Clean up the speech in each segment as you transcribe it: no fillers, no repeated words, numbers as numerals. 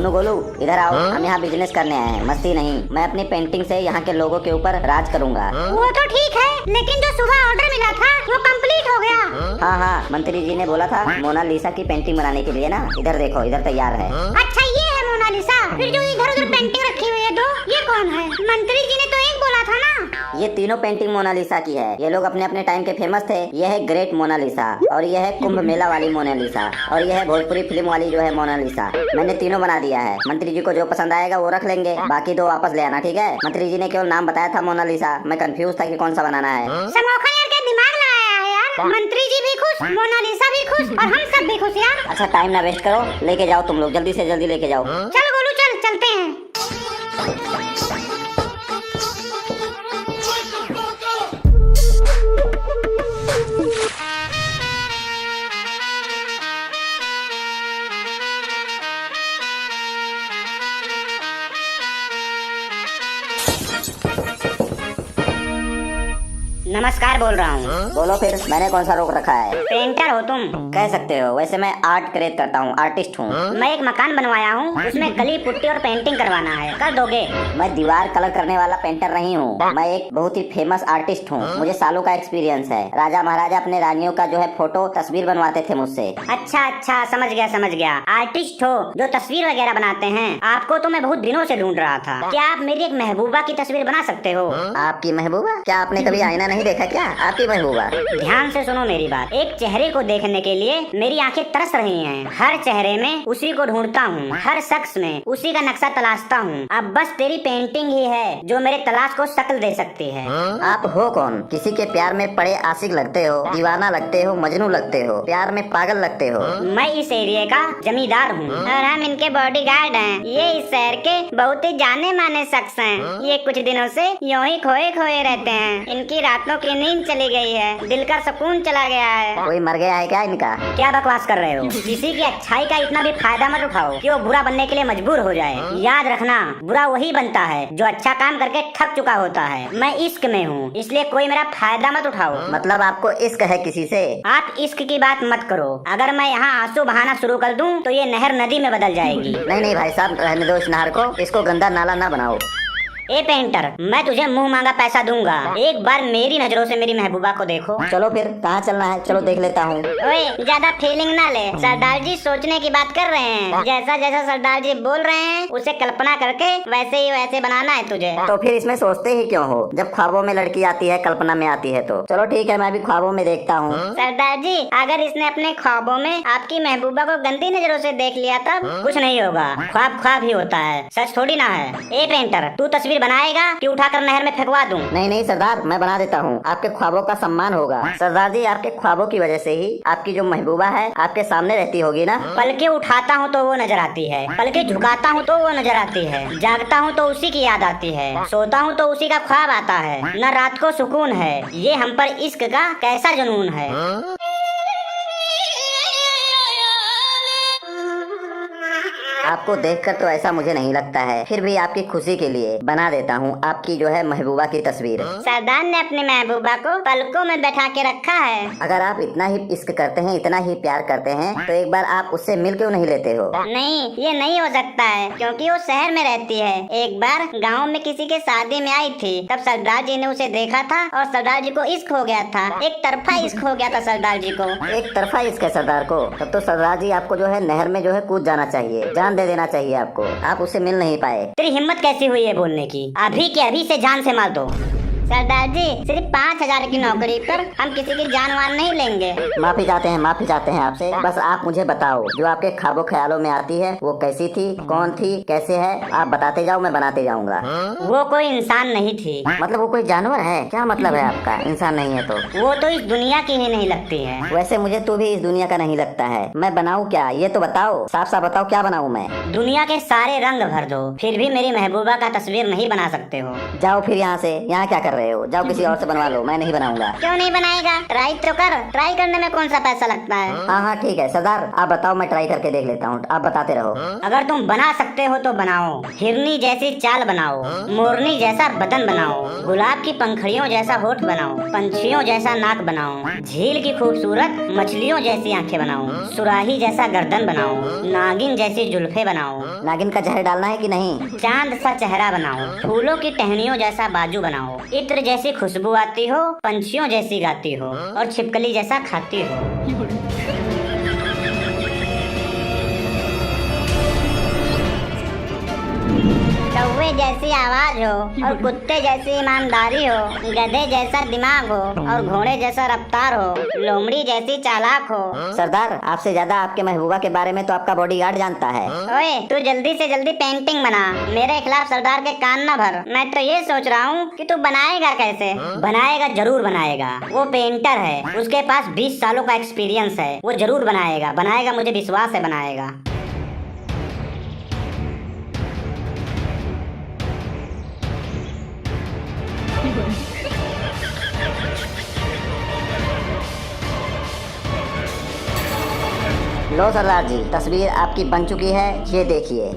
मोनू गोलू इधर आओ, हम यहाँ बिजनेस करने आए हैं, मस्ती नहीं। मैं अपनी पेंटिंग से यहाँ के लोगों के ऊपर राज करूँगा। वो तो ठीक है, लेकिन जो सुबह ऑर्डर मिला था वो कंप्लीट हो गया। हाँ हाँ, मंत्री जी ने बोला था मोनालिसा की पेंटिंग बनाने के लिए ना। इधर देखो, इधर तैयार है। अच्छा ये है मोनालिसा। फिर जो इधर उधर पेंटिंग रखी हुई है दो, ये कौन है? मंत्री जी ने तो एक बोला था ना। ये तीनों पेंटिंग मोनालिसा की है। ये लोग अपने अपने टाइम के फेमस थे। ये है ग्रेट मोनालिसा, और ये है कुंभ मेला वाली मोनालिसा, और ये है भोजपुरी फिल्म वाली जो है मोनालिसा। मैंने तीनों बना दिया है। मंत्री जी को जो पसंद आएगा वो रख लेंगे, बाकी दो वापस ले आना, ठीक है? मंत्री जी ने केवल नाम बताया था मोनालिसा, मैं कंफ्यूज था कि कौन सा बनाना है। समोखा यार क्या दिमाग लगाया है यार। मंत्री जी भी खुश, मोनालिसा भी खुश, और हम सब भी खुश यार। अच्छा टाइम ना वेस्ट करो, लेके जाओ तुम लोग, जल्दी से जल्दी लेके जाओ। चल गोलू चल, चलते हैं। नमस्कार बोल रहा हूँ। बोलो फिर, मैंने कौन सा रोक रखा है? पेंटर हो तुम? कह सकते हो, वैसे मैं आर्ट क्रिएट करता हूँ, आर्टिस्ट हूँ। मैं एक मकान बनवाया हूँ, उसमें कली पुट्टी और पेंटिंग करवाना है, कर दोगे? मैं दीवार कलर करने वाला पेंटर नहीं हूँ, मैं एक बहुत ही फेमस आर्टिस्ट हूँ। मुझे सालों का एक्सपीरियंस है। राजा महाराजा अपने रानियों का जो है फोटो तस्वीर बनवाते थे मुझसे। अच्छा अच्छा, समझ गया समझ गया। आर्टिस्ट हो जो तस्वीर वगैरह बनाते हैं। आपको तो मैं बहुत दिनों से ढूंढ रहा था। क्या आप मेरी एक महबूबा की तस्वीर बना सकते हो? आपकी महबूबा? क्या आपने कभी आईना नहीं देखा क्या? आपकी महबूबा? ध्यान से सुनो मेरी बात। एक चेहरे को देखने के लिए मेरी आंखें तरस रही हैं। हर चेहरे में उसी को ढूंढता हूँ, हर शख्स में उसी का नक्शा तलाशता हूँ। अब बस तेरी पेंटिंग ही है जो मेरे तलाश को शक्ल दे सकती है। आप हो कौन? किसी के प्यार में पड़े आशिक लगते हो, दीवाना लगते हो, मजनू लगते हो, प्यार में पागल लगते हो। मैं इस एरिया का जमींदार हूँ और हम इनके बॉडीगार्ड हैं। ये इस शहर के बहुत ही जाने माने शख्स हैं। ये कुछ दिनों से यूं ही खोए खोए रहते हैं। इनकी रातों की नींद चली गई है, दिल का सुकून चला गया है। कोई मर गया है क्या इनका? क्या बकवास कर रहे हो? किसी की अच्छाई का इतना भी फायदा मत उठाओ कि वो बुरा बनने के लिए मजबूर हो जाए। याद रखना, बुरा वही बनता है जो अच्छा काम करके थक चुका होता है। मैं इश्क में हूँ, इसलिए कोई मेरा फायदा मत उठाओ। मतलब आपको इश्क है किसी से? आप इश्क की बात मत करो। अगर मैं यहाँ आंसू बहाना शुरू कर दूँ तो ये नहर नदी में बदल जाएगी। नहीं नहीं भाई साहब, रहने दो इस नहर को, इसको गंदा नाला ना बनाओ। ए पेंटर, मैं तुझे मुंह मांगा पैसा दूंगा। एक बार मेरी नजरों से मेरी महबूबा को देखो। चलो फिर, कहाँ चलना है? चलो देख लेता हूँ। ओए, ज्यादा फीलिंग ना ले। सरदार जी सोचने की बात कर रहे हैं। जैसा जैसा सरदार जी बोल रहे हैं उसे कल्पना करके वैसे ही वैसे बनाना है तुझे। तो फिर इसमें सोचते ही क्यों हो? जब ख्वाबों में लड़की आती है, कल्पना में आती है तो चलो ठीक है, मैं भी ख्वाबों में देखता हूँ। सरदार जी, अगर इसने अपने ख्वाबों में आपकी महबूबा को गंदी नजरों से देख लिया तब कुछ नहीं होगा। ख्वाब ख्वाब ही होता है, सच थोड़ी ना है। ए पेंटर, तू तस्वीर बनाएगा कि उठाकर नहर में फेंकवा दूं? नहीं नहीं सरदार, मैं बना देता हूँ। आपके ख्वाबों का सम्मान होगा। सरदार जी, आपके ख्वाबों की वजह से ही आपकी जो महबूबा है आपके सामने रहती होगी ना। पलके उठाता हूँ तो वो नजर आती है, पलके झुकाता हूँ तो वो नजर आती है, जागता हूँ तो उसी की याद आती है, सोता हूँ तो उसी का ख्वाब आता है। न रात को सुकून है। ये हम पर इश्क का कैसा जुनून है। आपको देखकर तो ऐसा मुझे नहीं लगता है, फिर भी आपकी खुशी के लिए बना देता हूँ आपकी जो है महबूबा की तस्वीर। सरदार ने अपनी महबूबा को पलकों में बैठा के रखा है। अगर आप इतना ही इश्क करते हैं, इतना ही प्यार करते हैं, तो एक बार आप उससे मिल क्यों नहीं लेते हो? नहीं, ये नहीं हो सकता है, क्योंकि वो शहर में रहती है। एक बार गांव में किसी के शादी में आई थी, तब सरदार जी ने उसे देखा था और सरदार जी को इश्क हो गया था। एक तरफा इश्क हो गया था सरदार जी को। एक तरफा इश्क है सरदार को? तब तो सरदार जी आपको जो है नहर में जो है कूद जाना चाहिए, जान दे देना चाहिए आपको। आप उससे मिल नहीं पाए। तेरी हिम्मत कैसी हुई है बोलने की? अभी के अभी से जान से मार दो। सरदार जी, सिर्फ 5,000 की नौकरी पर हम किसी की जान वान नहीं लेंगे। माफी चाहते हैं, माफी चाहते हैं आपसे। बस आप मुझे बताओ, जो आपके ख्वाबों ख्यालों में आती है वो कैसी थी, कौन थी, कैसे है? आप बताते जाओ, मैं बनाते जाऊंगा। वो कोई इंसान नहीं थी। मतलब वो कोई जानवर है? क्या मतलब है आपका? इंसान नहीं है तो? वो तो इस दुनिया की ही नहीं लगती है। वैसे मुझे तू भी इस दुनिया का नहीं लगता है। मैं बनाऊं क्या, ये तो बताओ, साफ साफ बताओ, क्या बनाऊं मैं? दुनिया के सारे रंग भर दो, फिर भी मेरी महबूबा का तस्वीर नहीं बना सकते हो। जाओ फिर यहाँ से। यहाँ क्या कर रहे हो? जाओ किसी और से बनवा लो, मैं नहीं बनाऊंगा। क्यों नहीं बनाएगा? ट्राई तो कर। ट्राई करने में कौन सा पैसा लगता है? हाँ हाँ ठीक है सरदार, आप बताओ, मैं ट्राई करके देख लेता हूँ, आप बताते रहो। अगर तुम बना सकते हो तो बनाओ। हिरनी जैसी चाल बनाओ, मोरनी जैसा बदन बनाओ, गुलाब की पंखड़ियों जैसा होठ बनाओ, पंछियों जैसा नाक बनाओ, झील की खूबसूरत मछलियों जैसी आंखें बनाओ, सुराही जैसा गर्दन बनाओ, नागिन जैसी जुल्फे बनाओ। नागिन का जहर डालना है कि नहीं? चांद सा चेहरा बनाओ, फूलों की टहनियों जैसा बाजू बनाओ, इत्र जैसी खुशबू आती हो, पंछियों जैसी गाती हो और छिपकली जैसा खाती हो। कौवे जैसी आवाज हो और कुत्ते जैसी ईमानदारी हो, गधे जैसा दिमाग हो और घोड़े जैसा रफ्तार हो, लोमड़ी जैसी चालाक हो। सरदार, आपसे ज्यादा आपके महबूबा के बारे में तो आपका बॉडीगार्ड जानता है। ओए, तू जल्दी से जल्दी पेंटिंग बना, मेरे खिलाफ सरदार के कान न भर। मैं तो ये सोच रहा हूँ कि तू बनाएगा कैसे? बनाएगा, जरूर बनाएगा। वो पेंटर है, उसके पास 20 सालों का एक्सपीरियंस है, वो जरूर बनाएगा। बनाएगा, मुझे विश्वास है बनाएगा। लो सरदार जी, तस्वीर आपकी बन चुकी है, ये देखिए।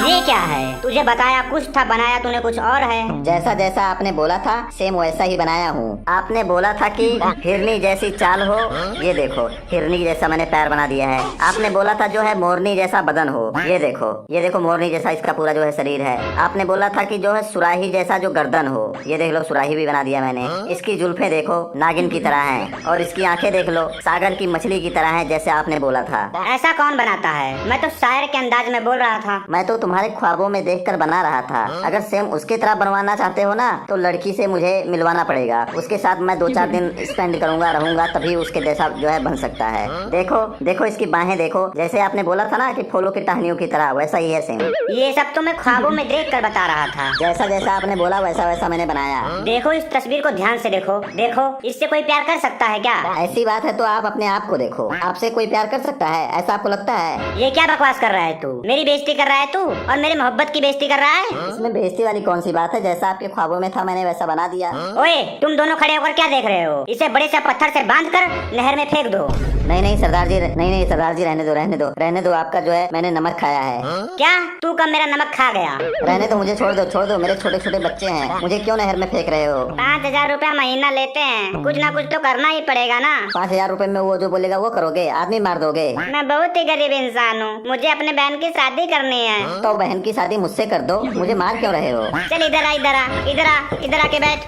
ये क्या है? तुझे बताया कुछ था, बनाया तूने कुछ और है। जैसा जैसा आपने बोला था सेम वैसा ही बनाया हूँ। आपने बोला था कि हिरनी जैसी चाल हो, ये देखो हिरनी जैसा मैंने पैर बना दिया है। आपने बोला था जो है मोरनी जैसा बदन हो, ये देखो मोरनी जैसा इसका पूरा जो है शरीर है। आपने बोला था कि जो है सुराही जैसा जो गर्दन हो, ये देख लो सुराही भी बना दिया मैंने। इसकी जुल्फे देखो नागिन की तरह हैं और इसकी आंखें देख लो सागर की मछली की तरह है, जैसे आपने बोला था। ऐसा कौन बनाता है? मैं तो शायर के अंदाज में बोल रहा था। मैं तो तुम्हारे ख्वाबों में देखकर बना रहा था। अगर सेम उसके तरह बनवाना चाहते हो ना, तो लड़की से मुझे मिलवाना पड़ेगा। उसके साथ मैं 2-4 दिन स्पेंड करूंगा, रहूंगा, तभी उसके जैसा जो है बन सकता है। देखो इसकी बाहें देखो, जैसे आपने बोला था ना कि फूलों की टहनियों की तरह, वैसा ही है सेम। ये सब तो मैं ख्वाबों में देख कर बता रहा था। जैसा जैसा आपने बोला वैसा वैसा मैंने बनाया। देखो इस तस्वीर को ध्यान से देखो। इससे कोई प्यार कर सकता है क्या? ऐसी बात है तो आप अपने आप को देखो, आपसे कोई प्यार कर सकता है, ऐसा आपको लगता है? ये क्या बकवास कर रहा है तू? मेरी बेइज्जती कर रहा है तू और मेरी मोहब्बत की बेइज्जती कर रहा है। इसमें बेइज्जती वाली कौन सी बात है? जैसा आपके ख्वाबों में था मैंने वैसा बना दिया। ओए, तुम दोनों खड़े होकर क्या देख रहे हो? इसे बड़े से पत्थर से बांधकर नहर में फेंक दो। नहीं सरदार जी, नहीं सरदार जी, रहने दो। आपका जो है मैंने नमक खाया है। क्या तू कब मेरा नमक खा गया? रहने दो, मुझे छोड़ दो, मेरे छोटे छोटे बच्चे हैं, मुझे क्यों नहर में फेंक रहे हो? 5000 रुपया महीना लेते हैं, कुछ ना कुछ तो करना ही पड़ेगा ना। 5000 रुपए में वो जो बोलेगा वो करोगे? आदमी मार दोगे? मैं बहुत ही गरीब इंसान हूँ, मुझे अपने बहन की शादी करनी है। तो बहन की शादी मुझसे कर दो, मुझे मार क्यों रहे हो? चल इधर आके बैठ।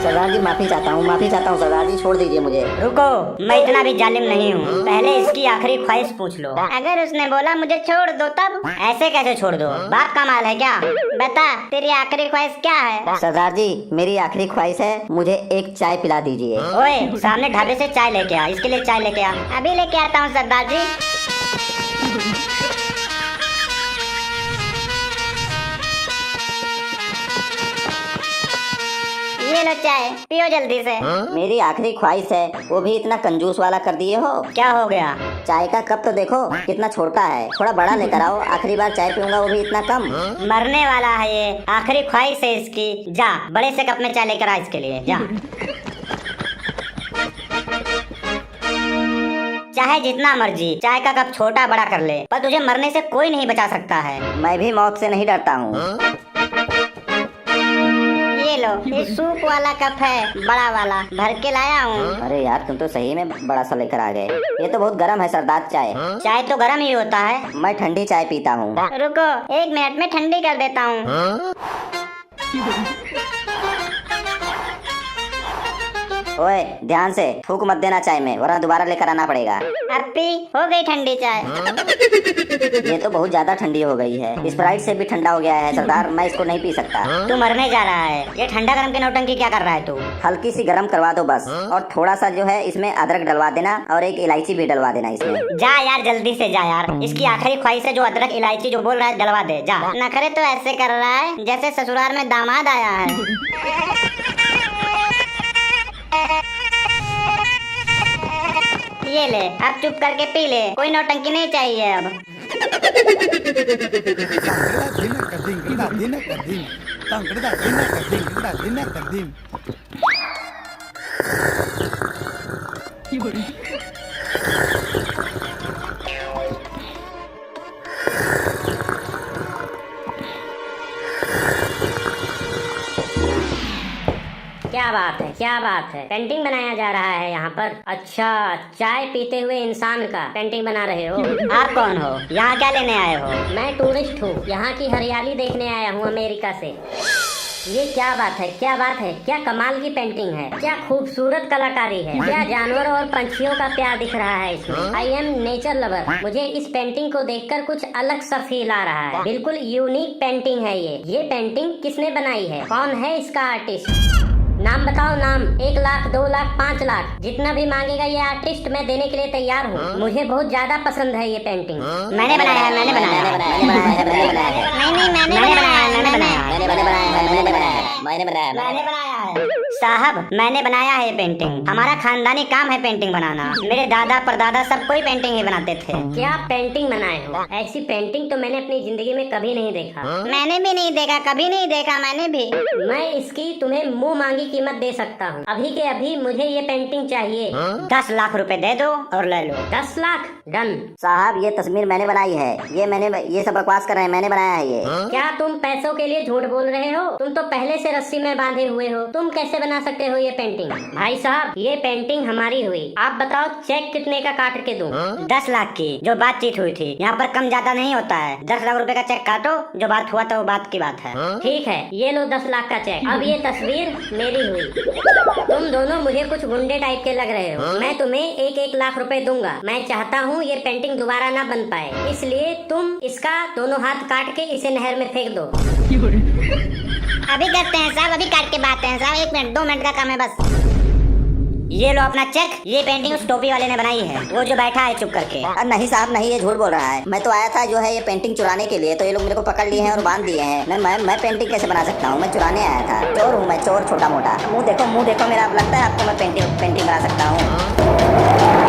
सरदार जी माफी चाहता हूँ सरदार जी, छोड़ दीजिए मुझे। रुको, मैं इतना भी जालिम नहीं हूँ, पहले इसकी आखिरी ख्वाहिश पूछ लो। अगर उसने बोला मुझे छोड़ दो तब? ऐसे कैसे छोड़ दो? बाप का माल है क्या? बता, तेरी आखिरी ख्वाहिश क्या है? सरदार जी, मेरी आखिरी ख्वाहिश है, मुझे एक चाय पिला दीजिए। ओए, सामने ढाबे से चाय लेके आ, इसके लिए चाय लेके आ। अभी लेके आता हूँ सरदार जी। ये लो चाय, पियो जल्दी से। मेरी आखिरी ख्वाहिश है, वो भी इतना कंजूस वाला कर दिए हो। क्या हो गया? चाय का कप तो देखो कितना छोटा है, थोड़ा बड़ा लेकर आओ, आखिरी बार चाय पीऊंगा, वो भी इतना कम। मरने वाला है ये, आखिरी ख्वाहिश है इसकी। जा, बड़े से कप में चाय लेकर आ इसके लिए, जा। चाहे जितना मर्जी चाय का कप छोटा बड़ा कर ले, पर तुझे मरने से कोई नहीं बचा सकता है। मैं भी मौत से नहीं डरता हूँ। ये लो, ये सूप वाला कप है, बड़ा वाला, भर के लाया हूँ। अरे यार, तुम तो सही में बड़ा सा लेकर आ गए। ये तो बहुत गर्म है सरदार चाय। चाय तो गर्म ही होता है। मैं ठंडी चाय पीता हूँ। रुको, 1 मिनट में ठंडी कर देता हूँ। ओए, ध्यान से थूक मत देना चाय में, वरना दोबारा लेकर आना पड़ेगा। अपी, हो गई ठंडी चाय। ये तो बहुत ज्यादा ठंडी हो गई है, स्प्राइट से भी ठंडा हो गया है सरदार, मैं इसको नहीं पी सकता। तू मरने जा रहा है, ये ठंडा गरम के नौटंकी क्या कर रहा है तू? हल्की सी गरम करवा दो बस, और थोड़ा सा जो है इसमें अदरक डलवा देना और एक इलायची भी डलवा देना इसमें। जा यार, जल्दी से जा यार, इसकी आखिरी ख्वाहिश है जो अदरक इलायची जो बोल रहा है डलवा दे, जा। नखरे तो ऐसे कर रहा है जैसे ससुराल में दामाद आया है। ये ले, अब चुप करके पी ले, कोई नौटंकी नहीं चाहिए अब। क्या बात है, क्या बात है, पेंटिंग बनाया जा रहा है यहाँ पर। अच्छा, चाय पीते हुए इंसान का पेंटिंग बना रहे हो। आप कौन हो? यहाँ क्या लेने आए हो? मैं टूरिस्ट हूँ, यहाँ की हरियाली देखने आया हूँ अमेरिका से। ये क्या बात है, क्या बात है, क्या कमाल की पेंटिंग है, क्या खूबसूरत कलाकारी है, क्या जानवरों और पंछियों का प्यार दिख रहा है इसमें। I am nature lover. मुझे इस पेंटिंग को देखकर कुछ अलग सा फील आ रहा है। बिल्कुल यूनिक पेंटिंग है ये पेंटिंग किसने बनाई है? कौन है इसका आर्टिस्ट? नाम बताओ, नाम। 1 लाख, 2 लाख, 5 लाख, जितना भी मांगेगा ये आर्टिस्ट मैं देने के लिए तैयार हूँ। मुझे बहुत ज्यादा पसंद है ये पेंटिंग। मैंने बनाया है, मैंने बनाया है, मैंने बनाया है, मैंने बनाया है। नहीं, मैंने बनाया है, मैंने बनाया है, मैंने बनाया है, मैंने बनाया है, मैंने बनाया है। साहब, मैंने बनाया है ये पेंटिंग। हमारा खानदानी काम है पेंटिंग बनाना। मेरे दादा परदादा सब कोई पेंटिंग ही बनाते थे। क्या पेंटिंग बनाए हो? ऐसी पेंटिंग तो मैंने अपनी जिंदगी में कभी नहीं देखा। मैंने भी नहीं देखा, कभी नहीं देखा मैंने भी। मैं इसकी तुम्हें मुंह मांगी कीमत दे सकता हूँ। अभी के अभी मुझे ये पेंटिंग चाहिए। 10 लाख रुपए दे दो और ले लो। 10 लाख डन। साहब, ये तस्वीर मैंने बनाई है। ये सब बकवास कर रहे हैं, मैंने बनाया है ये। क्या तुम पैसों के लिए झूठ बोल रहे हो? तुम तो पहले से रस्सी में बांधे हुए हो। तुम कैसे बना सकते हो ये पेंटिंग? भाई साहब, ये पेंटिंग हमारी हुई। आप बताओ चेक कितने का काट के दूं? 10 लाख की जो बातचीत हुई थी। यहाँ पर कम ज्यादा नहीं होता है। 10 लाख रुपए का चेक काटो, जो बात हुआ था वो बात की बात है। ठीक है, ये लो 10 लाख का चेक। अब ये तस्वीर मेरी हुई। तुम दोनों मुझे कुछ गुंडे टाइप के लग रहे हो। मैं तुम्हें 1-1 लाख रुपए दूंगा। मैं चाहता हूँ ये पेंटिंग दोबारा ना बन पाए, इसलिए तुम इसका दोनों हाथ काट के इसे नहर में फेंक दो। अभी करते हैं साहब, अभी काट के बात हैं साहब। 1 मिनट, 2 मिनट का काम है बस। ये लो अपना चेक। ये पेंटिंग उस टोपी वाले ने बनाई है, वो जो बैठा है चुप करके। नहीं साहब नहीं, ये झूठ बोल रहा है। मैं तो आया था जो है ये पेंटिंग चुराने के लिए, तो ये लोग मेरे को पकड़ लिए हैं और बांध दिए हैं। मैं पेंटिंग कैसे बना सकता हूँ? मैं चुराने आया था। चोर हूँ मैं, चोर छोटा मोटा। मुंह देखो मेरा। लगता है आपको मैं पेंटिंग बना सकता हूँ?